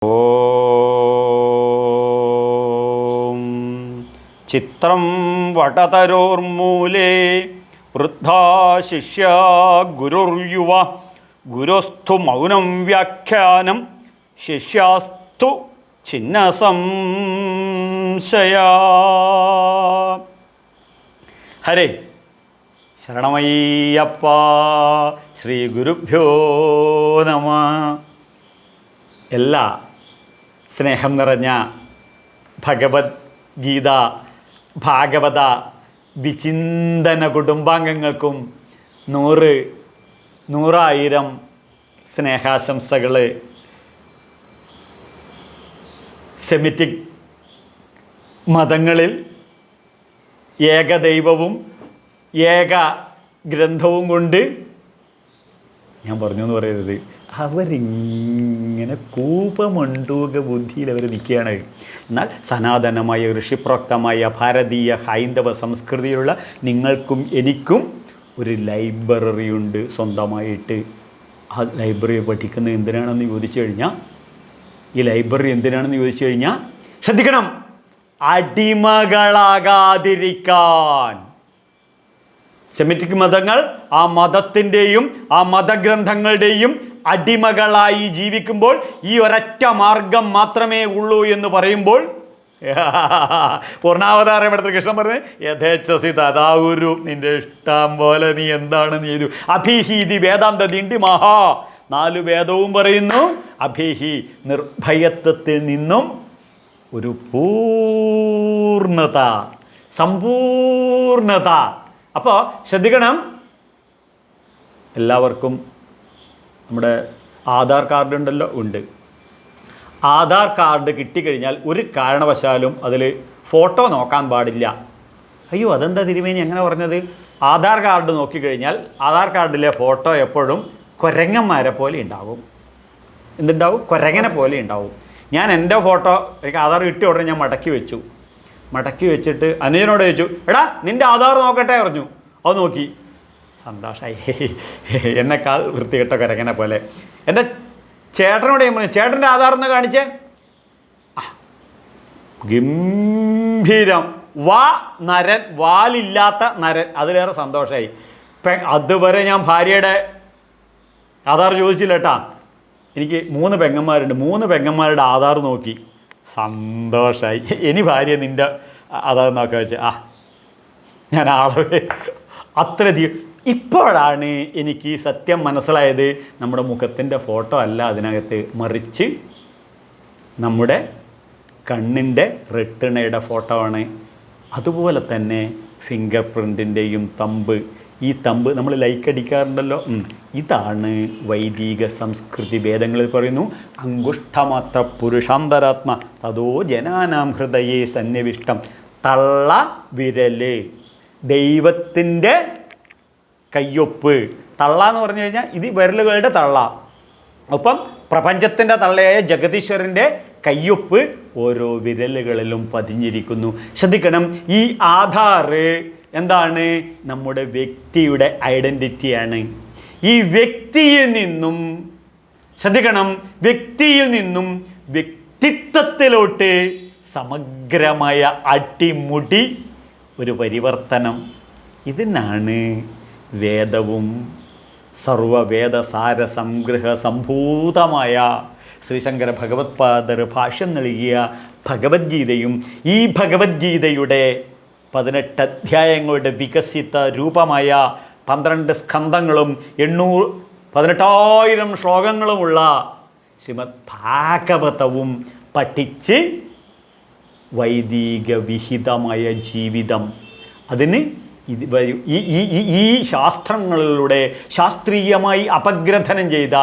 ഓം ചിത്രം വടതരോർമൂലേ വൃദ്ധാ ശിഷ്യാ ഗുരുർയുവ ഗുരുസ്ഥു മൗനം വ്യാഖ്യാനം ശിഷ്യാസ്തു ഛിന്നസംശയാ. ഹരേ ശരണമയ്യപ്പ. ശ്രീ ഗുരുഭ്യോ നമഃ. എല്ലാ സ്നേഹം നിറഞ്ഞ ഭഗവത്ഗീത ഭാഗവത വിചിന്തന കുടുംബാംഗങ്ങൾക്കും നൂറായിരം സ്നേഹാശംസകൾ. സെമിറ്റിക് മതങ്ങളിൽ ഏകദൈവവും ഏക ഗ്രന്ഥവും കൊണ്ട് ഞാൻ പറഞ്ഞു എന്ന് പറയരുത്, അവരിങ്ങനെ കൂപമണ്ടൂക ബുദ്ധിയിൽ അവർ നിൽക്കുകയാണ്. എന്നാൽ സനാതനമായ ഋഷിപ്രോക്തമായ ഭാരതീയ ഹൈന്ദവ സംസ്കൃതിയിലുള്ള നിങ്ങൾക്കും എനിക്കും ഒരു ലൈബ്രറി ഉണ്ട് സ്വന്തമായിട്ട്. ആ ലൈബ്രറി പഠിക്കുന്നത് എന്തിനാണെന്ന് ചോദിച്ചു കഴിഞ്ഞാൽ, ഈ ലൈബ്രറി എന്തിനാണെന്ന് ചോദിച്ചു കഴിഞ്ഞാൽ ശ്രദ്ധിക്കണം, അടിമകളാകാതിരിക്കാൻ. സെമിറ്റിക് മതങ്ങൾ ആ മതത്തിൻ്റെയും ആ മതഗ്രന്ഥങ്ങളുടെയും അടിമകളായി ജീവിക്കുമ്പോൾ ഈ ഒരൊറ്റ മാർഗം മാത്രമേ ഉള്ളൂ എന്ന് പറയുമ്പോൾ പൂർണ്ണാവതാരം എടുത്ത് കൃഷ്ണൻ പറഞ്ഞ് യഥേച്ഛസി തഥാഗുരു, നിന്റെ ഇഷ്ടം പോലെ നീ എന്താണെന്ന് ചെയ്തു. അഭിഹീതി വേദാന്ത ദിണ്ടി മഹാ, 4 വേദവും പറയുന്നു അഭിഹി, നിർഭയത്വത്തിൽ നിന്നും ഒരു പൂർണ്ണത, സമ്പൂർണത. അപ്പോൾ ശ്രദ്ധിക്കണം, എല്ലാവർക്കും നമ്മുടെ ആധാർ കാർഡ് ഉണ്ടല്ലോ, ഉണ്ട്. ആധാർ കാർഡ് കിട്ടിക്കഴിഞ്ഞാൽ ഒരു കാരണവശാലും അതിൽ ഫോട്ടോ നോക്കാൻ പാടില്ല. അയ്യോ അതെന്താ തിരുമേനി അങ്ങനെ പറഞ്ഞത്? ആധാർ കാർഡ് നോക്കിക്കഴിഞ്ഞാൽ ആധാർ കാർഡിലെ ഫോട്ടോ എപ്പോഴും കുരങ്ങന്മാരെ പോലെ ഉണ്ടാവും. എന്തുണ്ടാവും? കുരങ്ങനെ പോലെ ഉണ്ടാവും. ഞാൻ എൻ്റെ ഫോട്ടോ എനിക്ക് ആധാർ കിട്ടിയ ഉടനെ ഞാൻ മടക്കി വെച്ചിട്ട് അനുജനോട് ചോദിച്ചു, എടാ നിൻ്റെ ആധാർ നോക്കട്ടെ പറഞ്ഞു. അത് നോക്കി, സന്തോഷമായി. എന്നെക്കാൾ വൃത്തികെട്ട കുരങ്ങനെ പോലെ. എൻ്റെ ചേട്ടനോട് ഞാൻ പറഞ്ഞു, ചേട്ടൻ്റെ ആധാർ ഒന്ന് കാണിച്ചേ. ഗംഭീരം, നരൻ, വാലില്ലാത്ത നരൻ. അതിലേറെ സന്തോഷമായി. അതുവരെ ഞാൻ ഭാര്യയുടെ ആധാർ ചോദിച്ചില്ല കേട്ടാ. എനിക്ക് 3 പെങ്ങന്മാരുണ്ട്. 3 പെങ്ങന്മാരുടെ ആധാർ നോക്കി, സന്തോഷമായി. ഇനി ഭാര്യ നിൻ്റെ ആധാർ നോക്കാൻ വെച്ച് ഞാൻ ആളെ അത്രയധികം. ഇപ്പോഴാണ് എനിക്ക് സത്യം മനസ്സിലായത്, നമ്മുടെ മുഖത്തിൻ്റെ ഫോട്ടോ അല്ല അതിനകത്ത്, മറിച്ച് നമ്മുടെ കണ്ണിൻ്റെ റെട്ടിണയുടെ ഫോട്ടോ ആണ്. അതുപോലെ തന്നെ ഫിംഗർ പ്രിൻറ്റിൻ്റെയും തമ്പ്. ഈ തമ്പ് നമ്മൾ ലൈക്ക് അടിക്കാറുണ്ടല്ലോ, ഇതാണ് വൈദിക സംസ്കൃതി. വേദങ്ങളിൽ പറയുന്നു, അങ്കുഷ്ഠമാത്ര പുരുഷാന്തരാത്മ തതോ ജനാനാം ഹൃദയേ സന്നിവിഷ്ടം. തള്ള വിരല്, ദൈവത്തിൻ്റെ കയ്യൊപ്പ്. തള്ള എന്ന് പറഞ്ഞു കഴിഞ്ഞാൽ ഇത് വിരലുകളുടെ തള്ള. ഒപ്പം പ്രപഞ്ചത്തിൻ്റെ തള്ളയായ ജഗദീശ്വരൻ്റെ കയ്യൊപ്പ് ഓരോ വിരലുകളിലും പതിഞ്ഞിരിക്കുന്നു. ശ്രദ്ധിക്കണം, ഈ ആധാർ എന്താണ്? നമ്മുടെ വ്യക്തിയുടെ ഐഡൻറ്റിറ്റിയാണ്. ഈ വ്യക്തിയിൽ നിന്നും ശ്രദ്ധിക്കണം, വ്യക്തിയിൽ നിന്നും വ്യക്തിത്വത്തിലോട്ട് സമഗ്രമായ അടിമുടി ഒരു പരിവർത്തനം. ഇതിനാണ് വേദവും സർവവേദസാര സംഗ്രഹ സംഭൂതമായ ശ്രീശങ്കര ഭഗവത്പാദർ ഭാഷ്യം നൽകിയ ഭഗവത്ഗീതയും ഈ ഭഗവത്ഗീതയുടെ 18 അധ്യായങ്ങളുടെ വികസിത രൂപമായ 12 സ്കന്ധങ്ങളും 18,000 ശ്ലോകങ്ങളുമുള്ള ശ്രീമദ് ഭാഗവതവും പഠിച്ച് വൈദിക വിഹിതമായ ജീവിതം, അതിന് ഈ ശാസ്ത്രങ്ങളിലൂടെ ശാസ്ത്രീയമായി അപഗ്രഥനം ചെയ്ത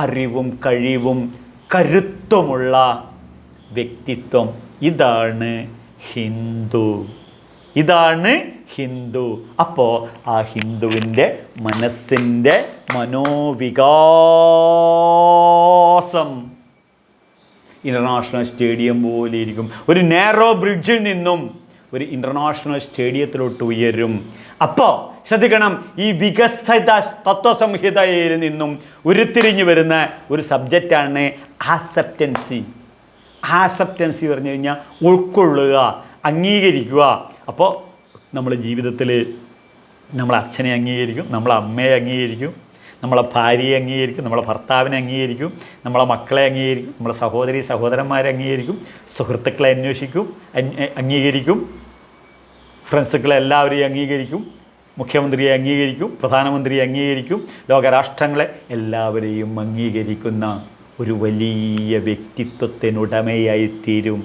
അറിവും കഴിവും കരുത്തുമുള്ള വ്യക്തിത്വം, ഇതാണ് ഹിന്ദു. അപ്പോൾ ആ ഹിന്ദുവിൻ്റെ മനസ്സിൻ്റെ മനോവികാസം ഇൻ്റർനാഷണൽ സ്റ്റേഡിയം പോലെ ഇരിക്കും. ഒരു നാരോ ബ്രിഡ്ജിൽ നിന്നും ഒരു ഇൻ്റർനാഷണൽ സ്റ്റേഡിയത്തിലോട്ട് ഉയരും. അപ്പോൾ ശ്രദ്ധിക്കണം, ഈ വികസിത തത്വസംഹിതയിൽ നിന്നും ഉരുത്തിരിഞ്ഞു വരുന്ന ഒരു സബ്ജക്റ്റാണ് ആക്സെപ്റ്റൻസി. ആക്സെപ്റ്റൻസി പറഞ്ഞു കഴിഞ്ഞാൽ ഉൾക്കൊള്ളുക, അംഗീകരിക്കുക. അപ്പോൾ നമ്മൾ ജീവിതത്തിൽ നമ്മളെ അച്ഛനെ അംഗീകരിക്കും, നമ്മളെ അമ്മയെ അംഗീകരിക്കും, നമ്മളെ ഭാര്യയെ അംഗീകരിക്കും, നമ്മളെ ഭർത്താവിനെ അംഗീകരിക്കും, നമ്മളെ മക്കളെ അംഗീകരിക്കും, നമ്മളെ സഹോദരി സഹോദരന്മാരെ അംഗീകരിക്കും, സുഹൃത്തുക്കളെ അംഗീകരിക്കും, ഫ്രണ്ട്സുകളെ എല്ലാവരെയും അംഗീകരിക്കും, മുഖ്യമന്ത്രിയെ അംഗീകരിക്കും, പ്രധാനമന്ത്രിയെ അംഗീകരിക്കും, ലോകരാഷ്ട്രങ്ങളെ എല്ലാവരെയും അംഗീകരിക്കുന്ന ഒരു വലിയ വ്യക്തിത്വത്തിനുടമയായിത്തീരും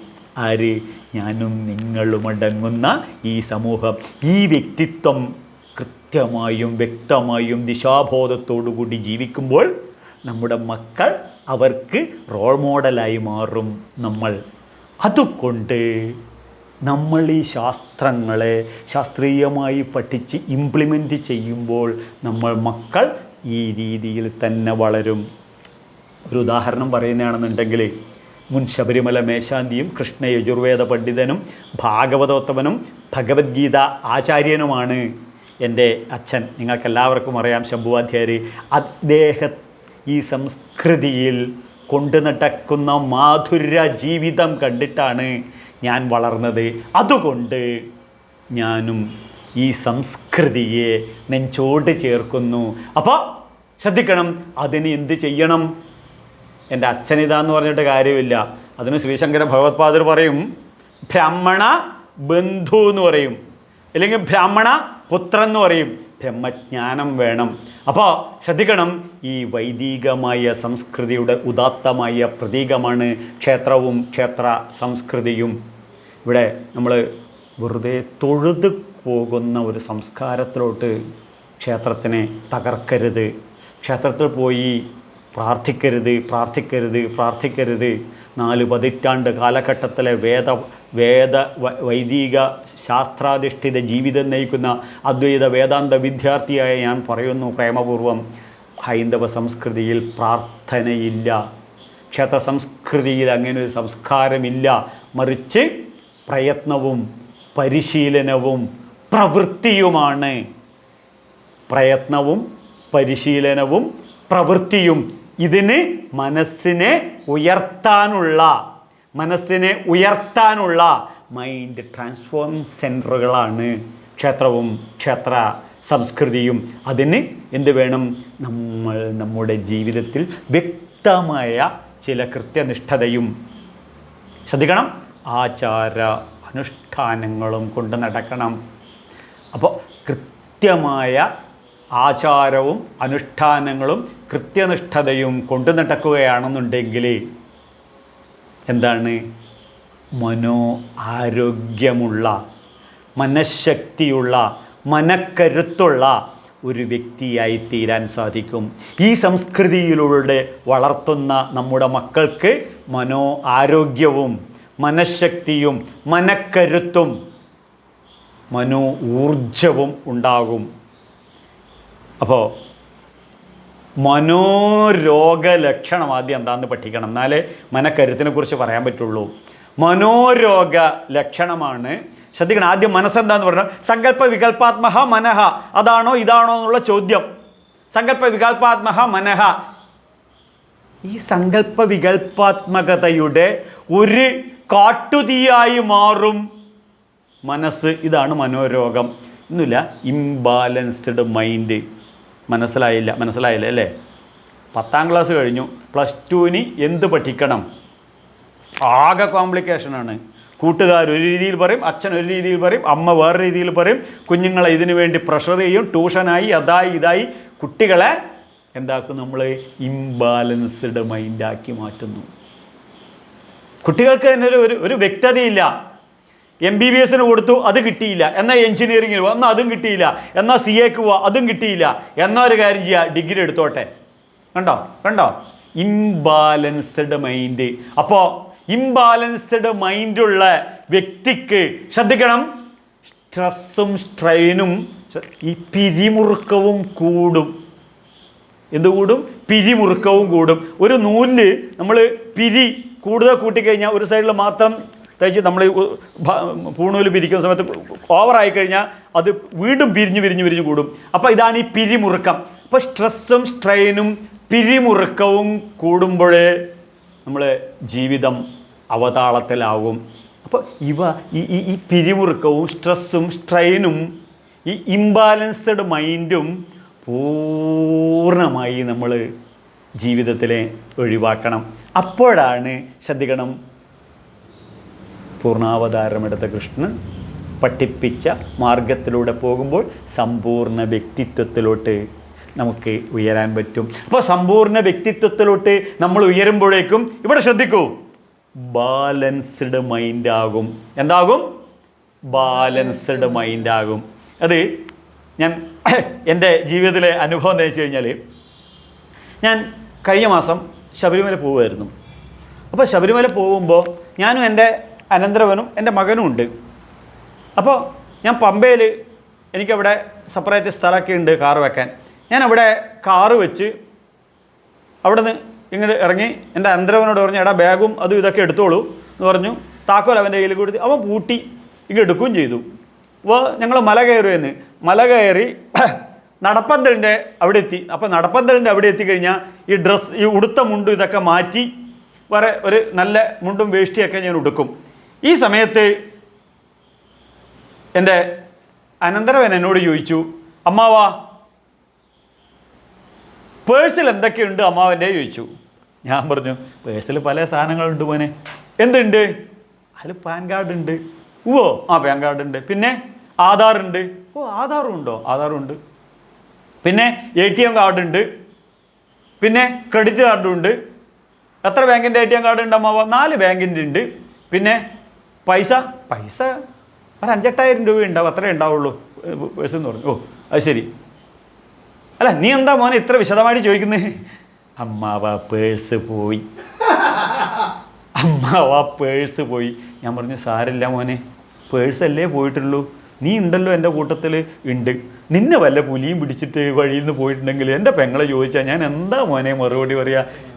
ആര്? ഞാനും നിങ്ങളും അടങ്ങുന്ന ഈ സമൂഹം. ഈ വ്യക്തിത്വം കൃത്യമായും വ്യക്തമായും ദിശാബോധത്തോടുകൂടി ജീവിക്കുമ്പോൾ നമ്മുടെ മക്കൾ അവർക്ക് റോൾ മോഡലായി മാറും നമ്മൾ. അതുകൊണ്ട് നമ്മൾ ഈ ശാസ്ത്രങ്ങളെ ശാസ്ത്രീയമായി പഠിച്ച് ഇംപ്ലിമെൻ്റ് ചെയ്യുമ്പോൾ നമ്മൾ മക്കൾ ഈ രീതിയിൽ തന്നെ വളരും. ഒരു ഉദാഹരണം പറയുകയാണെന്നുണ്ടെങ്കിൽ, മുൻ ശബരിമല മേശാന്തിയും കൃഷ്ണ യജുർവേദ പണ്ഡിതനും ഭാഗവതോത്തമനും ഭഗവത്ഗീത ആചാര്യനുമാണ് എൻ്റെ അച്ഛൻ. നിങ്ങൾക്കെല്ലാവർക്കും അറിയാം, ശംഭുവാധ്യായർ. അദ്ദേഹം ഈ സംസ്കൃതിയിൽ കൊണ്ടു നടക്കുന്ന മാധുര്യ ജീവിതം കണ്ടിട്ടാണ് ഞാൻ വളർന്നത്. അതുകൊണ്ട് ഞാനും ഈ സംസ്കൃതിയെ നെഞ്ചോട് ചേർക്കുന്നു. അപ്പോൾ ശ്രദ്ധിക്കണം, അതിന് എന്ത് ചെയ്യണം? എൻ്റെ അച്ഛനിതാന്ന് പറഞ്ഞിട്ട് കാര്യമില്ല. അതിന് ശ്രീശങ്കര ഭഗവത്പാദർ പറയും, ബ്രാഹ്മണ ബന്ധു എന്ന് പറയും, അല്ലെങ്കിൽ ബ്രാഹ്മണ പുത്രൻ എന്ന് പറയും. ബ്രഹ്മജ്ഞാനം വേണം. അപ്പോൾ ശ്രദ്ധിക്കണം, ഈ വൈദികമായ സംസ്കൃതിയുടെ ഉദാത്തമായ പ്രതീകമാണ് ക്ഷേത്രവും ക്ഷേത്ര സംസ്കൃതിയും. ഇവിടെ നമ്മൾ വെറുതെ തൊഴുത് പോകുന്ന ഒരു സംസ്കാരത്തിലോട്ട് ക്ഷേത്രത്തിനെ തകർക്കരുത്. ക്ഷേത്രത്തിൽ പോയി പ്രാർത്ഥിക്കരുത്. 4 പതിറ്റാണ്ട് കാലഘട്ടത്തിലെ വൈദിക ശാസ്ത്രാധിഷ്ഠിത ജീവിതം നയിക്കുന്ന അദ്വൈത വേദാന്ത വിദ്യാർത്ഥിയായ ഞാൻ പറയുന്നു പ്രേമപൂർവം, ഹൈന്ദവ സംസ്കൃതിയിൽ പ്രാർത്ഥനയില്ല, ക്ഷേത്ര സംസ്കൃതിയിൽ അങ്ങനെ ഒരു സംസ്കാരമില്ല. മറിച്ച് പ്രയത്നവും പരിശീലനവും പ്രവൃത്തിയുമാണ്. പ്രയത്നവും പരിശീലനവും പ്രവൃത്തിയും. ഇതിന് മനസ്സിനെ ഉയർത്താനുള്ള മൈൻഡ് ട്രാൻസ്ഫോമിംഗ് സെൻറ്ററുകളാണ് ക്ഷേത്രവും ക്ഷേത്ര സംസ്കൃതിയും. അതിന് എന്ത് വേണം? നമ്മൾ നമ്മുടെ ജീവിതത്തിൽ വ്യക്തമായ ചില കൃത്യനിഷ്ഠതയും, ശ്രദ്ധിക്കണം, ആചാര അനുഷ്ഠാനങ്ങളും കൊണ്ട് നടക്കണം. അപ്പോൾ കൃത്യമായ ആചാരവും അനുഷ്ഠാനങ്ങളും കൃത്യനിഷ്ഠതയും കൊണ്ടു നടക്കുകയാണെന്നുണ്ടെങ്കിൽ എന്താണ്? ആരോഗ്യമുള്ള, മനഃശക്തിയുള്ള, മനക്കരുത്തുള്ള ഒരു വ്യക്തിയായി തീരാൻ സാധിക്കും. ഈ സംസ്കൃതിയിലൂടെ വളർത്തുന്ന നമ്മുടെ മക്കൾക്ക് ആരോഗ്യവും മനഃശക്തിയും മനക്കരുത്തും ഊർജവും ഉണ്ടാകും. അപ്പോൾ മനോരോഗലക്ഷണം ആദ്യം എന്താണെന്ന് പഠിക്കണം, എന്നാലേ മനക്കരുത്തിനെ കുറിച്ച് പറയാൻ പറ്റുള്ളൂ. മനോരോഗ ലക്ഷണമാണ്. ശ്രദ്ധിക്കണം, ആദ്യം മനസ്സെന്താന്ന് പറഞ്ഞാൽ സങ്കല്പ വികല്പാത്മഹ മനഃ, അതാണോ ഇതാണോ എന്നുള്ള ചോദ്യം. സങ്കല്പ വികല്പാത്മഹ മനഃ, ഈ സങ്കല്പ വികല്പാത്മകതയുടെ ഒരു കാട്ടുതീയായി മാറും മനസ്സ്. ഇതാണ് മനോരോഗം. ഒന്നുമില്ല, ഇംബാലൻസ്ഡ് മൈൻഡ്. മനസ്സിലായില്ല അല്ലേ? 10ാം ക്ലാസ് കഴിഞ്ഞു, +2-ന് എന്ത് പഠിക്കണം? ആകെ കോംപ്ലിക്കേഷനാണ്. കൂട്ടുകാർ ഒരു രീതിയിൽ പറയും, അച്ഛൻ ഒരു രീതിയിൽ പറയും, അമ്മ വേറെ രീതിയിൽ പറയും. കുഞ്ഞുങ്ങളെ ഇതിനു വേണ്ടി പ്രഷർ ചെയ്യും, ട്യൂഷനായി അതായി ഇതായി. കുട്ടികളെ എന്താക്കും? നമ്മൾ ഇംബാലൻസ്ഡ് മൈൻഡാക്കി മാറ്റുന്നു. കുട്ടികൾക്ക് തന്നെ ഒരു വ്യക്തതയില്ല. MBBS-ന് കൊടുത്തു, അത് കിട്ടിയില്ല. എന്നാൽ എഞ്ചിനീയറിങ്ങിന് പോവാ, എന്നാൽ അതും കിട്ടിയില്ല. എന്നാൽ CAക്ക് പോവാ, അതും കിട്ടിയില്ല. എന്നാൽ ഒരു കാര്യം ചെയ്യുക, ഡിഗ്രി എടുത്തോട്ടെ. കണ്ടോ ഇംബാലൻസ്ഡ് മൈൻഡ്. അപ്പോൾ ഇംബാലൻസ്ഡ് മൈൻഡുള്ള വ്യക്തിക്ക് ശ്രദ്ധിക്കണം, സ്ട്രെസ്സും സ്ട്രെയിനും ഈ പിരിമുറുക്കവും കൂടും. എന്തുകൂടും? പിരിമുറുക്കവും കൂടും. ഒരു നൂലിൽ നമ്മൾ പിരി കൂടുതൽ കൂട്ടിക്കഴിഞ്ഞാൽ ഒരു സൈഡിൽ മാത്രം തയ്ച്ച് നമ്മൾ പൂണൂല് പിരിക്കുന്ന സമയത്ത് ഓവറായി കഴിഞ്ഞാൽ അത് വീണ്ടും പിരിഞ്ഞ് കൂടും. അപ്പോൾ ഇതാണ് ഈ പിരിമുറുക്കം. അപ്പോൾ സ്ട്രെസ്സും സ്ട്രെയിനും പിരിമുറുക്കവും കൂടുമ്പോഴേ നമ്മളെ ജീവിതം അവതാളത്തിലാവും. അപ്പോൾ ഈ പിരിമുറുക്കവും സ്ട്രെസ്സും സ്ട്രെയിനും ഈ ഇംബാലൻസ്ഡ് മൈൻഡും പൂർണ്ണമായി നമ്മൾ ജീവിതത്തിലെ ഒഴിവാക്കണം. അപ്പോഴാണ് ശ്രദ്ധിക്കണം, പൂർണ്ണാവതാരമെടുത്ത കൃഷ്ണൻ പഠിപ്പിച്ച മാർഗത്തിലൂടെ പോകുമ്പോൾ സമ്പൂർണ്ണ വ്യക്തിത്വത്തിലോട്ട് നമുക്ക് ഉയരാൻ പറ്റും. അപ്പോൾ സമ്പൂർണ്ണ വ്യക്തിത്വത്തിലോട്ട് നമ്മൾ ഉയരുമ്പോഴേക്കും ഇവിടെ ശ്രദ്ധിക്കൂ, ബാലൻസ്ഡ് മൈൻഡാകും. എന്താകും? ബാലൻസ്ഡ് മൈൻഡാകും. അത് ഞാൻ എൻ്റെ ജീവിതത്തിലെ അനുഭവം എന്താ വെച്ച് കഴിഞ്ഞാൽ, ഞാൻ കഴിഞ്ഞ മാസം ശബരിമല പോവുമായിരുന്നു. അപ്പോൾ ശബരിമല പോകുമ്പോൾ ഞാനും എൻ്റെ അനന്തരവനും എൻ്റെ മകനും ഉണ്ട്. അപ്പോൾ ഞാൻ പമ്പയിൽ എനിക്കവിടെ സെപ്പറേറ്റ് സ്ഥലമൊക്കെ ഉണ്ട് കാറ് വെക്കാൻ. ഞാൻ അവിടെ കാറ് വെച്ച് അവിടെ നിന്ന് ഇങ്ങോട്ട് ഇറങ്ങി എൻ്റെ അനന്തരവനോട് പറഞ്ഞു, എടാ ബാഗും അതും ഇതൊക്കെ എടുത്തോളൂ എന്ന് പറഞ്ഞു. താക്കോൽ അവൻ്റെ കയ്യിൽ കൊടുത്ത് അവൻ പൂട്ടി ഇങ്ങ് എടുക്കുകയും ചെയ്തു. അപ്പോൾ ഞങ്ങൾ മല കയറി നടപ്പന്തലിൻ്റെ അവിടെ എത്തി. അപ്പോൾ നടപ്പന്തലിൻ്റെ അവിടെ എത്തിക്കഴിഞ്ഞാൽ ഈ ഡ്രസ്സ്, ഈ ഉടുത്ത മുണ്ടും ഇതൊക്കെ മാറ്റി വേറെ ഒരു നല്ല മുണ്ടും വേഷ്ടിയൊക്കെ ഞാൻ ഉടുക്കും. ഈ സമയത്ത് എൻ്റെ അനന്തരവൻ എന്നോട് ചോദിച്ചു, അമ്മാവാ പേഴ്സിൽ എന്തൊക്കെയുണ്ട് അമ്മാവൻ്റെ ചോദിച്ചു. ഞാൻ പറഞ്ഞു, പേഴ്സിൽ പല സാധനങ്ങളുണ്ട് മോനെ. എന്തുണ്ട്? അതിൽ പാൻ കാർഡ് ഉണ്ട്. ഓ ആ പാൻ കാർഡ് ഉണ്ട്. പിന്നെ ആധാറുണ്ട്. ഓ ആധാറും ഉണ്ടോ? ആധാറുണ്ട്. പിന്നെ ATM കാർഡുണ്ട്. പിന്നെ ക്രെഡിറ്റ് കാർഡും ഉണ്ട്. എത്ര ബാങ്കിൻ്റെ ATM കാർഡ് ഉണ്ട് അമ്മാവ? 4 ബാങ്കിൻ്റെ ഉണ്ട്. പിന്നെ പൈസ ഒരു 5,000-8,000 രൂപ ഉണ്ടാവും, അത്രേ ഉണ്ടാവുള്ളൂ പേഴ്സ് എന്ന് പറഞ്ഞു. ഓ അത് ശരി. അല്ല നീ എന്താ മോനെ ഇത്ര വിശദമായിട്ട് ചോദിക്കുന്നത്? അമ്മാവ പേഴ്സ് പോയി. ഞാൻ പറഞ്ഞു, സാരില്ല മോനെ, പേഴ്സല്ലേ പോയിട്ടുള്ളൂ, നീ ഉണ്ടല്ലോ എൻ്റെ കൂട്ടത്തിൽ ഉണ്ട്. നിന്നെ വല്ല പുലിയും പിടിച്ചിട്ട് വഴിയിൽ നിന്ന് പോയിട്ടുണ്ടെങ്കിൽ എൻ്റെ പെങ്ങളെ ചോദിച്ചാൽ ഞാൻ എന്താ മോനെ മറുപടി പറയുക?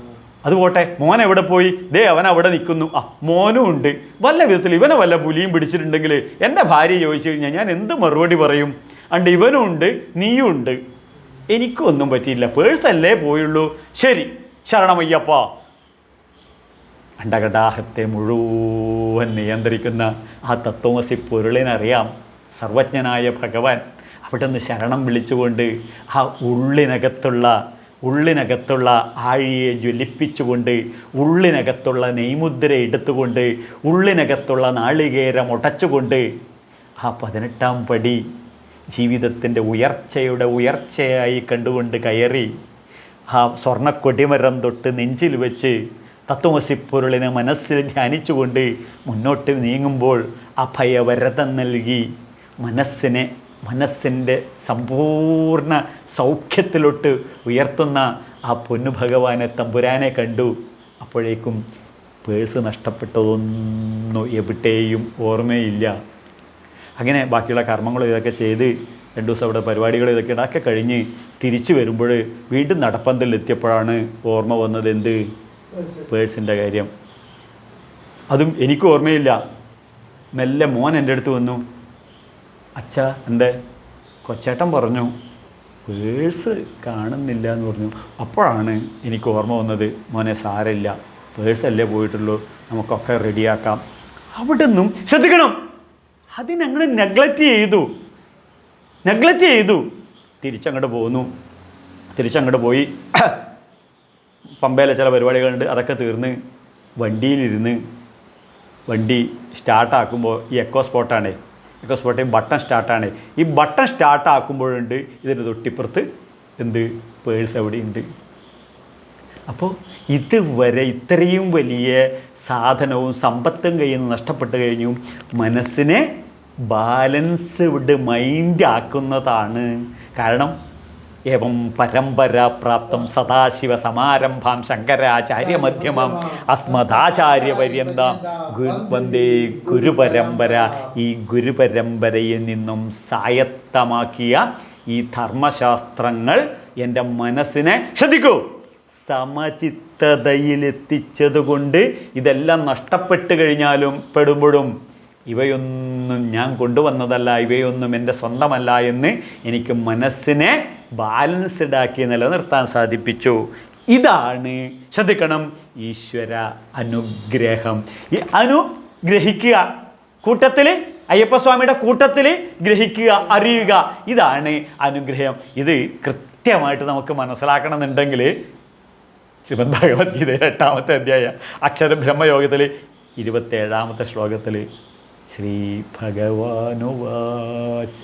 അത് പോട്ടെ, മോൻ എവിടെ പോയി? ദേ അവൻ അവിടെ നിൽക്കുന്നു. ആ മോനും ഉണ്ട്. വല്ല വിധത്തിൽ ഇവനെ വല്ല പുലിയും പിടിച്ചിട്ടുണ്ടെങ്കിൽ എൻ്റെ ഭാര്യ ചോദിച്ചു കഴിഞ്ഞാൽ ഞാൻ എന്ത് മറുപടി പറയും? അണ്ട് ഇവനും ഉണ്ട്, നീയും ഉണ്ട്, എനിക്കും ഒന്നും പറ്റിയില്ല, പേഴ്സല്ലേ പോയുള്ളൂ. ശരി ശരണമയ്യപ്പ. അണ്ടകടാഹത്തെ മുഴുവൻ നിയന്ത്രിക്കുന്ന ആ തത്വമസി പൊരുളിനറിയാം സർവജ്ഞനായ ഭഗവാൻ. അവിടെ നിന്ന് ശരണം വിളിച്ചുകൊണ്ട് ആ ഉള്ളിനകത്തുള്ള ആഴിയെ ജ്വലിപ്പിച്ചുകൊണ്ട്, ഉള്ളിനകത്തുള്ള നെയ്മുദ്ര എടുത്തുകൊണ്ട്, ഉള്ളിനകത്തുള്ള നാളികേരം ഉടച്ചുകൊണ്ട് ആ 18-ാം പടി ജീവിതത്തിൻ്റെ ഉയർച്ചയായി കണ്ടുകൊണ്ട് കയറി ആ സ്വർണ്ണക്കൊടിമരം തൊട്ട് നെഞ്ചിൽ വെച്ച് തത്വമസിപ്പൊരുളിനെ മനസ്സിൽ ധ്യാനിച്ചുകൊണ്ട് മുന്നോട്ട് നീങ്ങുമ്പോൾ അഭയവരതം നൽകി മനസ്സിൻ്റെ സമ്പൂർണ്ണ സൗഖ്യത്തിലോട്ട് ഉയർത്തുന്ന ആ പൊന്നു ഭഗവാനെ തമ്പുരാനെ കണ്ടു. അപ്പോഴേക്കും പേഴ്സ് നഷ്ടപ്പെട്ടതൊന്നും എവിടെയും ഓർമ്മയില്ല. അങ്ങനെ ബാക്കിയുള്ള കർമ്മങ്ങളും ഇതൊക്കെ ചെയ്ത് 2 ദിവസം അവിടെ പരിപാടികൾ ഇതൊക്കെ കഴിഞ്ഞ് തിരിച്ചു വരുമ്പോൾ വീണ്ടും നടപ്പന്തലിലെത്തിയപ്പോഴാണ് ഓർമ്മ വന്നത്. എന്ത്? പേഴ്സിൻ്റെ കാര്യം. അതും എനിക്ക് ഓർമ്മയില്ല. മെല്ലെ മോൻ എൻ്റെ അടുത്ത് വന്നു, അച്ഛാ എൻ്റെ കൊച്ചേട്ടൻ പറഞ്ഞു പേഴ്സ് കാണുന്നില്ല എന്ന് പറഞ്ഞു. അപ്പോഴാണ് എനിക്ക് ഓർമ്മ വന്നത്, മോനെ സാരമില്ല, പേഴ്സല്ലേ പോയിട്ടുള്ളൂ, നമുക്കൊക്കെ റെഡിയാക്കാം. അവിടെ നിന്നും ശ്രദ്ധിക്കണം, അതിനങ്ങൾ നെഗ്ലക്റ്റ് ചെയ്തു. തിരിച്ചങ്ങോട്ട് പോയി പമ്പയിലെ ചില പരിപാടികളുണ്ട്, അതൊക്കെ തീർന്ന് വണ്ടി സ്റ്റാർട്ടാക്കുമ്പോൾ ഈ എക്കോ സ്പോട്ടിൽ ബട്ടൺ സ്റ്റാർട്ടാണ്. ഈ ബട്ടൺ സ്റ്റാർട്ടാക്കുമ്പോഴുണ്ട് ഇതിൻ്റെ തൊട്ടിപ്പുറത്ത് എന്ത്? പേഴ്സ് അവിടെ ഉണ്ട്. അപ്പോൾ ഇതുവരെ ഇത്രയും വലിയ സാധനവും സമ്പത്തും കയ്യിൽ നിന്ന് നഷ്ടപ്പെട്ട് കഴിഞ്ഞു. മനസ്സിനെ ബാലൻസ്ഡ് മൈൻഡ് ആക്കുന്നതാണ്. കാരണം ഏവം പരമ്പരാപ്രാപ്തം സദാശിവ സമാരംഭാം ശങ്കരാചാര്യമധ്യമം അസ്മദാചാര്യപര്യന്തം വന്ദേ ഗുരുപരമ്പര. ഈ ഗുരുപരമ്പരയിൽ നിന്നും സ്വായത്തമാക്കിയ ഈ ധർമ്മശാസ്ത്രങ്ങൾ എൻ്റെ മനസ്സിനെ, ശ്രദ്ധിക്കൂ, സമചിത്തതയിലെത്തിച്ചതുകൊണ്ട് ഇതെല്ലാം നഷ്ടപ്പെട്ട് കഴിഞ്ഞാലും പെടുമ്പോഴും ഇവയൊന്നും ഞാൻ കൊണ്ടുവന്നതല്ല, ഇവയൊന്നും എൻ്റെ സ്വന്തമല്ല എന്ന് എനിക്ക് മനസ്സിനെ ബാലൻസ്ഡാക്കി നിലനിർത്താൻ സാധിപ്പിച്ചു. ഇതാണ് ശ്രദ്ധിക്കണം ഈശ്വര അനുഗ്രഹം. ഈ അനുഗ്രഹിക്കുക, കൂട്ടത്തിൽ അയ്യപ്പസ്വാമിയുടെ കൂട്ടത്തിൽ ഗ്രഹിക്കുക, അറിയുക, ഇതാണ് അനുഗ്രഹം. ഇത് കൃത്യമായിട്ട് നമുക്ക് മനസ്സിലാക്കണമെന്നുണ്ടെങ്കിൽ ശ്രീമദ് ഭഗവത്ഗീത 8-ാമത്തെ അധ്യായ അക്ഷരബ്രഹ്മയോഗത്തിൽ 27-ാമത്തെ ശ്ലോകത്തിൽ ശ്രീ ഭഗവാനുവാച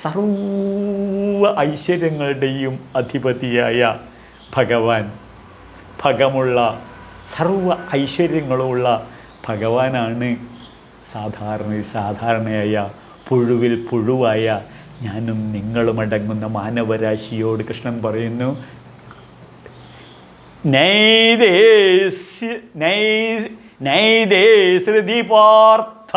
സർവ ഐശ്വര്യങ്ങളുടെയും അധിപതിയായ ഭഗവാൻ, ഭഗമുള്ള സർവ ഐശ്വര്യങ്ങളുമുള്ള ഭഗവാനാണ് സാധാരണയായ പുഴുവിൽ പുഴുവായ ഞാനും നിങ്ങളും അടങ്ങുന്ന മാനവരാശിയോട് കൃഷ്ണൻ പറയുന്നു, നൈതേ ശ്രുതി പാർത്ഥ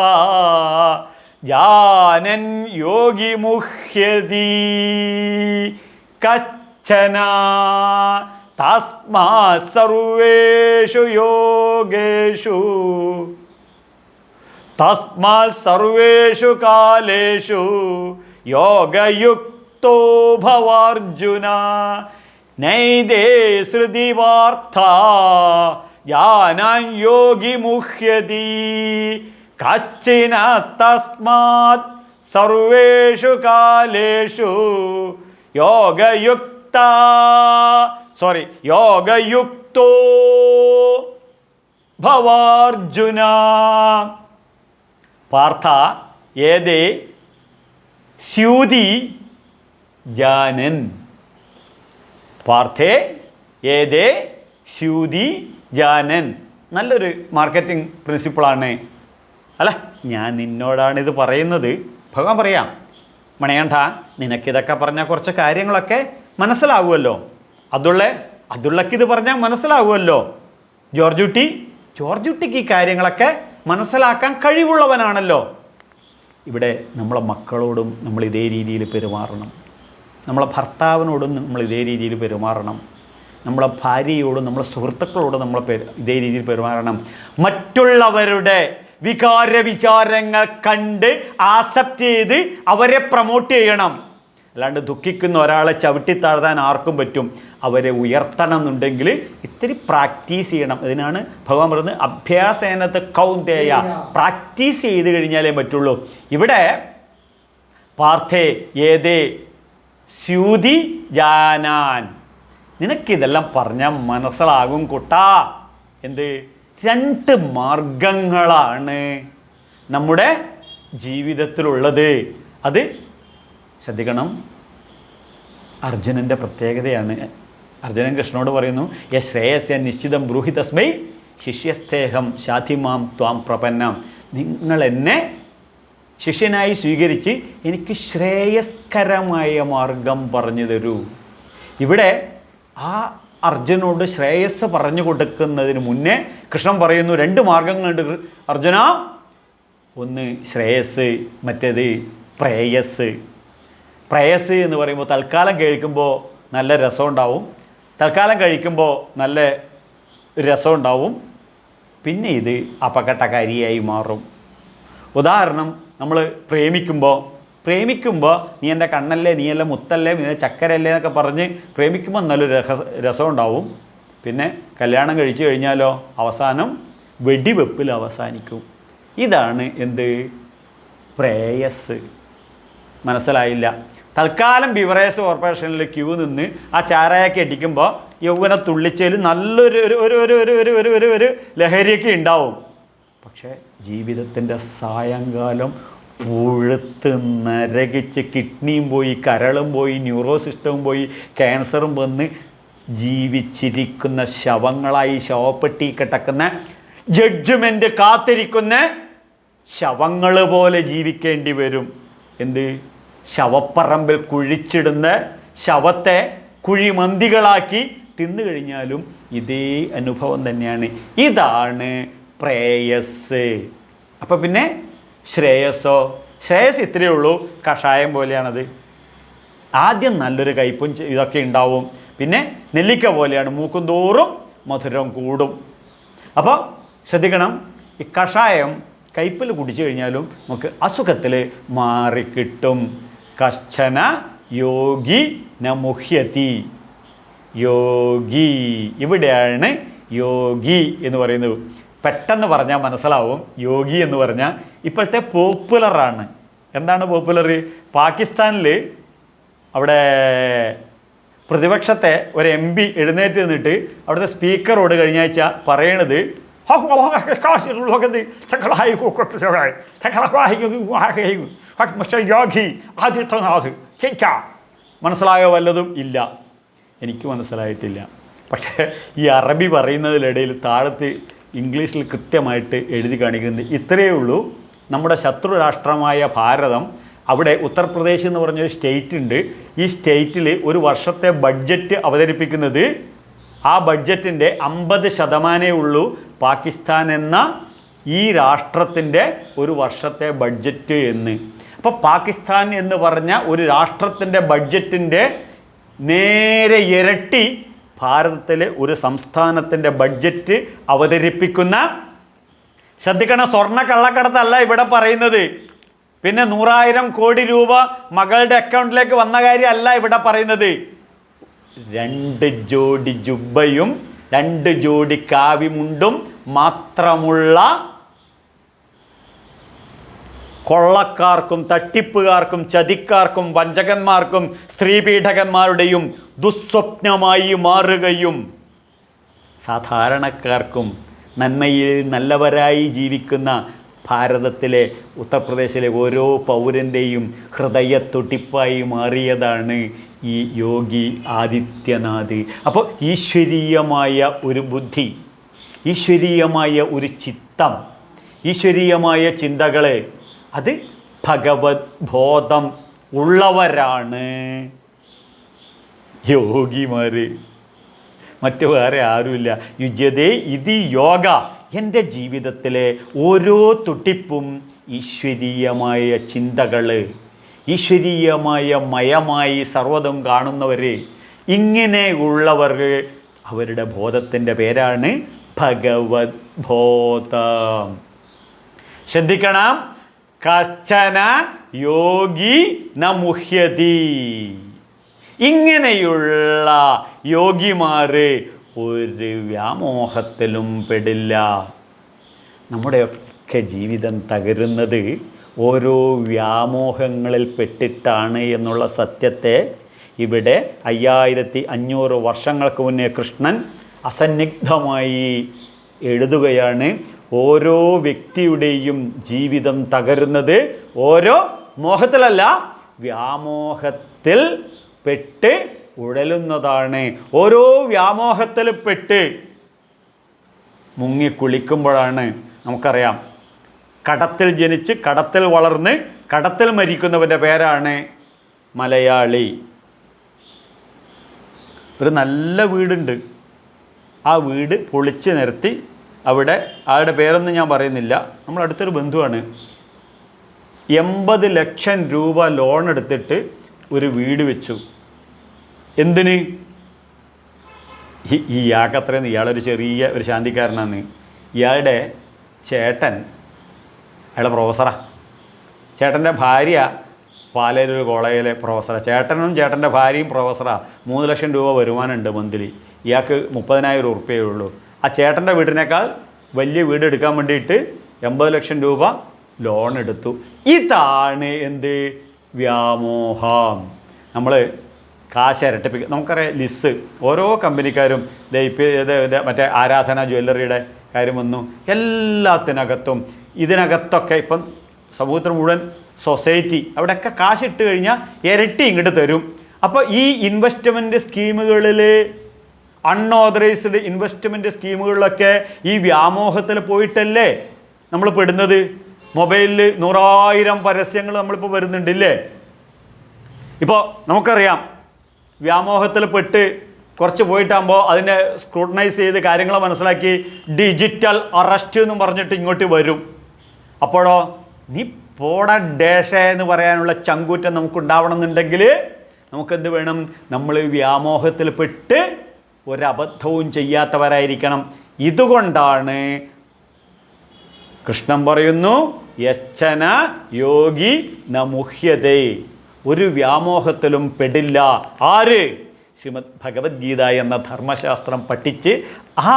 ജാനൻ യോഗി മുഹ്യതി കശ്ചന തസ്മാ സർവേഷു കാലേഷു യോഗയുക്തോ ഭവാർജുന നൈതേ ശ്രുതി വാർത്ത ജ്ഞാനം യോഗി മുഹ്യതി കശ്ചിന തസ്മാത് സർവേഷു കാലേഷു യോഗയുക്തോ ഭവാർജുന. പാർത്ഥ ഏതേ സ്യൂതി ജാനൻ, പാർത്ഥേ ഏതേ സ്യൂതി ജാനൻ. നല്ലൊരു മാർക്കറ്റിംഗ് പ്രിൻസിപ്പിളാണ് അല്ല. ഞാൻ നിന്നോടാണിത് പറയുന്നത്. ഭഗവാൻ പറയാം, മണികണ്ഠ നിനക്കിതൊക്കെ പറഞ്ഞാൽ കുറച്ച് കാര്യങ്ങളൊക്കെ മനസ്സിലാവുമല്ലോ, അതുള്ളക്ക് ഇത് പറഞ്ഞാൽ മനസ്സിലാവുമല്ലോ. ജോർജുട്ടിക്ക് ഈ കാര്യങ്ങളൊക്കെ മനസ്സിലാക്കാൻ കഴിവുള്ളവനാണല്ലോ. ഇവിടെ നമ്മളെ മക്കളോടും നമ്മൾ ഇതേ രീതിയിൽ പെരുമാറണം, നമ്മളെ ഭർത്താവിനോടും നമ്മൾ ഇതേ രീതിയിൽ പെരുമാറണം, നമ്മളെ ഭാര്യയോടും നമ്മളെ സുഹൃത്തുക്കളോടും നമ്മൾ ഇതേ രീതിയിൽ പെരുമാറണം. മറ്റുള്ളവരുടെ വിചാരങ്ങൾ കണ്ട് ആക്സെപ്റ്റ് ചെയ്ത് അവരെ പ്രൊമോട്ട് ചെയ്യണം. അല്ലാണ്ട് ദുഃഖിക്കുന്ന ഒരാളെ ചവിട്ടിത്താഴ്ത്താൻ ആർക്കും പറ്റും. അവരെ ഉയർത്തണം എന്നുണ്ടെങ്കിൽ ഇത്തിരി പ്രാക്ടീസ് ചെയ്യണം. ഇതിനാണ് ഭഗവാൻ പറയുന്നത് അഭ്യാസേനത്തെ കൗന്ദേയ, പ്രാക്ടീസ് ചെയ്ത് കഴിഞ്ഞാലേ പറ്റുള്ളൂ. ഇവിടെ പാർത്ഥേ ഏതേ സ്യൂതി ജാനാൻ, നിനക്കിതെല്ലാം പറഞ്ഞാൽ മനസ്സിലാകും കുട്ടാ. എന്ത്? 2 മാർഗങ്ങളാണ് നമ്മുടെ ജീവിതത്തിലുള്ളത്. അത് ശ്രദ്ധിക്കണം. അർജുനൻ്റെ പ്രത്യേകതയാണ്. അർജുനൻ കൃഷ്ണനോട് പറയുന്നു, ശ്രേയസ്യ നിശ്ചിതം ബ്രൂഹി തസ്മൈ ശിഷ്യസ്തേഹം ശാധിമാം ത്വാം പ്രപന്നം. നിങ്ങൾ എന്നെ ശിഷ്യനായി സ്വീകരിച്ച് എനിക്ക് ശ്രേയസ്കരമായ മാർഗം പറഞ്ഞു തരൂ. ഇവിടെ ആ അർജുനോട് ശ്രേയസ് പറഞ്ഞു കൊടുക്കുന്നതിന് മുന്നേ കൃഷ്ണൻ പറയുന്നു 2 മാർഗങ്ങളുണ്ട് അർജുന. ഒന്ന് ശ്രേയസ്, മറ്റേത് പ്രേയസ്. പ്രേയസ് എന്ന് പറയുമ്പോൾ തൽക്കാലം കേൾക്കുമ്പോൾ നല്ല രസമുണ്ടാവും, തൽക്കാലം കഴിക്കുമ്പോൾ നല്ല രസമുണ്ടാവും, പിന്നെ ഇത് അപകടകാരിയായി മാറും. ഉദാഹരണം, നമ്മൾ പ്രേമിക്കുമ്പോൾ നീ എൻ്റെ കണ്ണല്ലേ, നീയല്ല മുത്തല്ലേ, നീ ചക്കരല്ലേ എന്നൊക്കെ പറഞ്ഞ് പ്രേമിക്കുമ്പോൾ നല്ലൊരു രസമുണ്ടാവും. പിന്നെ കല്യാണം കഴിച്ചു കഴിഞ്ഞാലോ അവസാനം വെടിവെപ്പിൽ അവസാനിക്കും. ഇതാണ് എന്ത്? പ്രേയസ്. മനസ്സിലായില്ല? തൽക്കാലം ബിവറേജ് കോർപ്പറേഷനിൽ ക്യൂ നിന്ന് ആ ചാരായൊക്കെ അടിക്കുമ്പോൾ യൗവന തുള്ളിച്ചയിൽ നല്ലൊരു ഒരു ലഹരിയൊക്കെ ഉണ്ടാവും. പക്ഷേ ജീവിതത്തിൻ്റെ സായങ്കാലം പുഴുത്ത് നരകിച്ച് കിഡ്നിയും പോയി, കരളും പോയി, ന്യൂറോ സിസ്റ്റവും പോയി, ക്യാൻസറും വന്ന് ജീവിച്ചിരിക്കുന്ന ശവങ്ങളായി ശവപ്പെട്ടി കിടക്കുന്ന, ജഡ്ജ്മെൻ്റ് കാത്തിരിക്കുന്ന ശവങ്ങൾ പോലെ ജീവിക്കേണ്ടി വരും. എന്ത്? ശവപ്പറമ്പിൽ കുഴിച്ചിടുന്ന ശവത്തെ കുഴിമന്തികളാക്കി തിന്നു കഴിഞ്ഞാലും ഇതേ അനുഭവം തന്നെയാണ്. ഇതാണ് പ്രേയസ്. അപ്പം പിന്നെ ശ്രേയസ്സോ? ശ്രേയസ് ഇത്രയേ ഉള്ളൂ, കഷായം പോലെയാണത്. ആദ്യം നല്ലൊരു കയ്പും ഇതൊക്കെ ഉണ്ടാവും, പിന്നെ നെല്ലിക്ക പോലെയാണ്, മൂക്കും തോറും മധുരം കൂടും. അപ്പോൾ ശ്രദ്ധിക്കണം, ഈ കഷായം കയ്പിൽ കുടിച്ചു കഴിഞ്ഞാലും നമുക്ക് അസുഖത്തിൽ മാറിക്കിട്ടും. കശ്ചന യോഗി ന മുഹ്യതി. യോഗി. ഇവിടെയാണ് യോഗി എന്ന് പറയുന്നത്. പെട്ടെന്ന് പറഞ്ഞാൽ മനസ്സിലാവും. യോഗി എന്ന് പറഞ്ഞാൽ ഇപ്പോഴത്തെ പോപ്പുലറാണ്. എന്താണ് പോപ്പുലർ? പാകിസ്ഥാനിൽ അവിടെ പ്രതിപക്ഷത്തെ ഒരു MP എഴുന്നേറ്റ് നിന്നിട്ട് അവിടുത്തെ സ്പീക്കറോട് കഴിഞ്ഞ ആഴ്ച പറയണത് യോഗി ആദിത്യനാഥ്. മനസ്സിലായോ വല്ലതും? ഇല്ല, എനിക്ക് മനസ്സിലായിട്ടില്ല. പക്ഷേ ഈ അറബി പറയുന്നതിനിടയിൽ താഴത്ത് ഇംഗ്ലീഷിൽ കൃത്യമായിട്ട് എഴുതി കാണിക്കുന്നത് ഇത്രയേ ഉള്ളൂ. നമ്മുടെ ശത്രു രാഷ്ട്രമായ ഭാരതം, അവിടെ ഉത്തർപ്രദേശ് എന്ന് പറഞ്ഞൊരു സ്റ്റേറ്റ് ഉണ്ട്. ഈ സ്റ്റേറ്റിൽ ഒരു വർഷത്തെ ബഡ്ജറ്റ് അവതരിപ്പിക്കുന്നത്, ആ ബഡ്ജറ്റിൻ്റെ 50% ഉള്ളൂ പാകിസ്ഥാൻ എന്ന ഈ രാഷ്ട്രത്തിൻ്റെ ഒരു വർഷത്തെ ബഡ്ജറ്റ് എന്ന്. അപ്പോൾ പാകിസ്ഥാൻ എന്ന് പറഞ്ഞ ഒരു രാഷ്ട്രത്തിൻ്റെ ബഡ്ജറ്റിൻ്റെ നേരെ ഇരട്ടി ഭാരതത്തിലെ ഒരു സംസ്ഥാനത്തിൻ്റെ ബഡ്ജറ്റ് അവതരിപ്പിക്കുന്ന, ശ്രദ്ധിക്കണം, സ്വർണ്ണ കള്ളക്കടത്തല്ല ഇവിടെ പറയുന്നത്. പിന്നെ 100,000 കോടി രൂപ മകളുടെ അക്കൗണ്ടിലേക്ക് വന്ന കാര്യമല്ല ഇവിടെ പറയുന്നത്. 2 ജോഡി ജുബ്ബയും 2 ജോഡി കാവിമുണ്ടും മാത്രമുള്ള കൊള്ളക്കാർക്കും തട്ടിപ്പുകാർക്കും ചതിക്കാർക്കും വഞ്ചകന്മാർക്കും സ്ത്രീപീഡകന്മാരുടെയും ദുസ്വപ്നമായി മാറുകയും സാധാരണക്കാർക്കും നന്മയിൽ നല്ലവരായി ജീവിക്കുന്ന ഭാരതത്തിലെ ഉത്തർപ്രദേശിലെ ഓരോ പൗരൻ്റെയും ഹൃദയത്തുടിപ്പായി മാറിയതാണ് ഈ യോഗി ആദിത്യനാഥ്. അപ്പോൾ ഈശ്വരീയമായ ഒരു ബുദ്ധി, ഈശ്വരീയമായ ഒരു ചിത്തം, ഈശ്വരീയമായ ചിന്തകളെ, അത് ഭഗവത് ബോധം ഉള്ളവരാണ് യോഗിമാർ. മറ്റു വേറെ ആരുമില്ല. യുജ്യതേ ഇതി യോഗ. എൻ്റെ ജീവിതത്തിലെ ഓരോ തുട്ടിപ്പും ഈശ്വരീയമായ ചിന്തകൾ, ഈശ്വരീയമായ മയമായി സർവ്വതും കാണുന്നവർ, ഇങ്ങനെയുള്ളവർക്ക് അവരുടെ ബോധത്തിൻ്റെ പേരാണ് ഭഗവത് ബോധം. ശ്രദ്ധിക്കണം, കശ്ചന യോഗി ന മുഹ്യതി. ഇങ്ങനെയുള്ള യോഗിമാർ ഒരു വ്യാമോഹത്തിലും പെടില്ല. നമ്മുടെയൊക്കെ ജീവിതം തകരുന്നത് ഓരോ വ്യാമോഹങ്ങളിൽ പെട്ടിട്ടാണ് എന്നുള്ള സത്യത്തെ ഇവിടെ 5500 വർഷങ്ങൾക്ക് മുന്നേ കൃഷ്ണൻ അസന്നിഗ്ധമായി എഴുതുകയാണ്. ഓരോ വ്യക്തിയുടെയും ജീവിതം തകരുന്നത് ഓരോ മോഹത്തിലല്ല, വ്യാമോഹത്തിൽ പെട്ട് ഉഴലുന്നതാണ്. ഓരോ വ്യാമോഹത്തിൽ പെട്ട് മുങ്ങിക്കുളിക്കുമ്പോഴാണ് നമുക്കറിയാം, കടത്തിൽ ജനിച്ച് കടത്തിൽ വളർന്ന് കടത്തിൽ മരിക്കുന്നവൻ്റെ പേരാണ് മലയാളി. ഒരു നല്ല വീടുണ്ട്, ആ വീട് പൊളിച്ച് നിരത്തി, അവിടെ ആളുടെ പേരൊന്നും ഞാൻ പറയുന്നില്ല, നമ്മളടുത്തൊരു ബന്ധുവാണ്, 80 ലക്ഷം രൂപ ലോൺ എടുത്തിട്ട് ഒരു വീട് വെച്ചു. എന്തിന്? ഇയാൾക്കത്രയും, ഇയാളൊരു ചെറിയ ഒരു ശാന്തിക്കാരനാണ്. ഇയാളുടെ ചേട്ടൻ, അയാളുടെ പ്രൊഫസറാണ്. ചേട്ടൻ്റെ ഭാര്യ പാലയിലൊരു കോളേജിലെ പ്രൊഫസറാണ്. ചേട്ടനും ചേട്ടൻ്റെ ഭാര്യയും പ്രൊഫസറാണ്. 3 ലക്ഷം രൂപ വരുമാനമുണ്ട് മന്ത്ലി. ഇയാൾക്ക് 30,000 ഉറുപ്പ്യേ ഉള്ളൂ. ആ ചേട്ടൻ്റെ വീടിനേക്കാൾ വലിയ വീട് എടുക്കാൻ വേണ്ടിയിട്ട് 80 ലക്ഷം രൂപ ലോൺ എടുത്തു. ഇതാണ് എന്ത്? വ്യാമോഹം. നമ്മൾ കാശ് ഇരട്ടിപ്പിക്കുക. നമുക്കറിയാം ലിസ്, ഓരോ കമ്പനിക്കാരും മറ്റേ ആരാധന ജ്വല്ലറിയുടെ കാര്യം വന്നു, എല്ലാത്തിനകത്തും ഇതിനകത്തൊക്കെ ഇപ്പം സമൂഹത്തിന് മുഴുവൻ സൊസൈറ്റി, അവിടെയൊക്കെ കാശ് ഇട്ട് കഴിഞ്ഞാൽ ഇരട്ടി ഇങ്ങോട്ട് തരും. അപ്പോൾ ഈ ഇൻവെസ്റ്റ്മെൻറ്റ് സ്കീമുകളിൽ, അൺഓതറൈസ്ഡ് ഇൻവെസ്റ്റ്മെൻറ്റ് സ്കീമുകളിലൊക്കെ ഈ വ്യാമോഹത്തിൽ പോയിട്ടല്ലേ നമ്മൾ പെടുന്നത്. മൊബൈലിൽ 100,000 പരസ്യങ്ങൾ നമ്മളിപ്പോൾ വരുന്നുണ്ടില്ലേ. ഇപ്പോൾ നമുക്കറിയാം, വ്യാമോഹത്തിൽ പെട്ട് കുറച്ച് പോയിട്ടാകുമ്പോൾ അതിനെ സ്ക്രൂട്ടനൈസ് ചെയ്ത് കാര്യങ്ങൾ മനസ്സിലാക്കി ഡിജിറ്റൽ അറസ്റ്റ് എന്നും പറഞ്ഞിട്ട് ഇങ്ങോട്ട് വരും. അപ്പോഴോ നീ പോട ഡേഷ എന്ന് പറയാനുള്ള ചങ്കൂറ്റം നമുക്കുണ്ടാവണം എന്നുണ്ടെങ്കിൽ നമുക്കെന്ത് വേണം? നമ്മൾ വ്യാമോഹത്തിൽ പെട്ട് ഒരബദ്ധവും ചെയ്യാത്തവരായിരിക്കണം. ഇതുകൊണ്ടാണ് കൃഷ്ണൻ പറയുന്നു, യശ്ചന യോഗി ന മുഹ്യതേ. ഒരു വ്യാമോഹത്തിലും പെടില്ല. ആര്? ശ്രീമദ് ഭഗവത്ഗീത എന്ന ധർമ്മശാസ്ത്രം പഠിച്ച് ആ